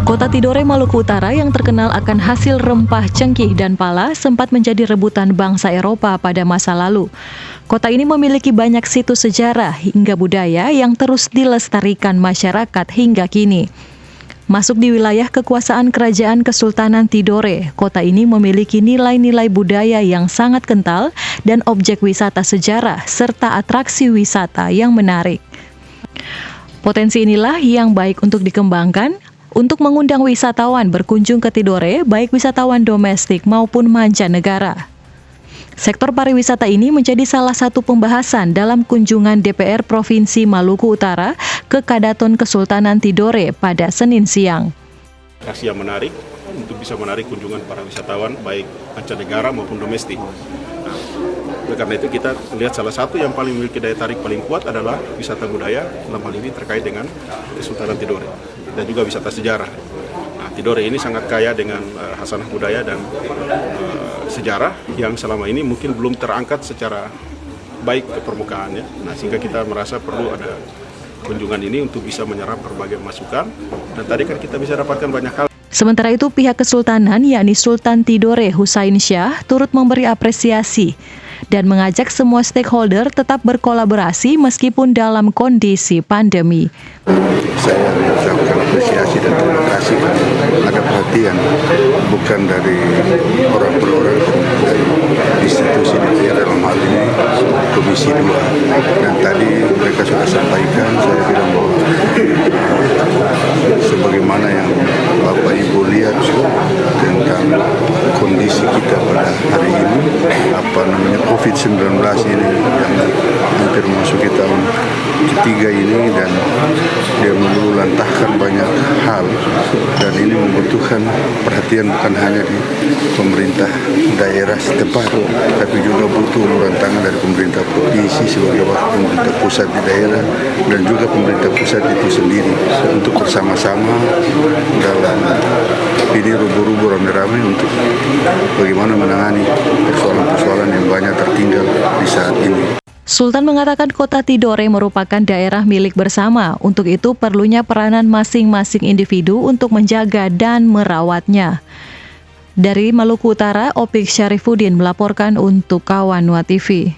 Kota Tidore, Maluku Utara yang terkenal akan hasil rempah cengkih dan pala sempat menjadi rebutan bangsa Eropa pada masa lalu. Kota ini memiliki banyak situs sejarah hingga budaya yang terus dilestarikan masyarakat hingga kini. Masuk di wilayah kekuasaan Kerajaan Kesultanan Tidore, kota ini memiliki nilai-nilai budaya yang sangat kental dan objek wisata sejarah serta atraksi wisata yang menarik. Potensi inilah yang baik untuk dikembangkan untuk mengundang wisatawan berkunjung ke Tidore, baik wisatawan domestik maupun mancanegara. Sektor pariwisata ini menjadi salah satu pembahasan dalam kunjungan DPR Provinsi Maluku Utara ke Kadaton Kesultanan Tidore pada Senin siang. Yang menarik untuk bisa menarik kunjungan para wisatawan baik mancanegara maupun domestik. Nah, karena itu kita lihat salah satu yang paling memiliki daya tarik paling kuat adalah wisata budaya, dalam hal ini terkait dengan Kesultanan Tidore dan juga wisata sejarah. Nah, Tidore ini sangat kaya dengan khasanah budaya dan sejarah yang selama ini mungkin belum terangkat secara baik ke permukaannya. Nah, sehingga kita merasa perlu ada kunjungan ini untuk bisa menyerap berbagai masukan dan tadi kan kita bisa dapatkan banyak hal. Sementara itu pihak Kesultanan yakni Sultan Tidore Husain Shah turut memberi apresiasi dan mengajak semua stakeholder tetap berkolaborasi meskipun dalam kondisi pandemi. Saya mengucapkan apresiasi dan terima kasih ada perhatian bukan dari orang per orang, dari institusi DPR dalam hal ini Komisi 2. Dan tadi mereka sudah sampaikan, saya bilang bahwa sebagaimana yang Bapak Ibu lihat tentang kondisi kita pada hari ini, COVID-19 ini yang hampir memasuki tahun ketiga ini, dan dia meluluhlantahkan banyak hal dan ini membutuhkan perhatian bukan hanya di pemerintah daerah setempat, tapi juga butuh uluran tangan dari pemerintah provinsi sebagai wakil pemerintah pusat di daerah dan juga pemerintah pusat itu sendiri untuk bersama-sama dalam ini rubuh-rubuh rame-rame untuk bagaimana menangani persoalan-persoalan yang banyak tertinggal di saat ini. Sultan mengatakan kota Tidore merupakan daerah milik bersama, untuk itu perlunya peranan masing-masing individu untuk menjaga dan merawatnya. Dari Maluku Utara, Opik Syarifuddin melaporkan untuk Kawan Nuat TV.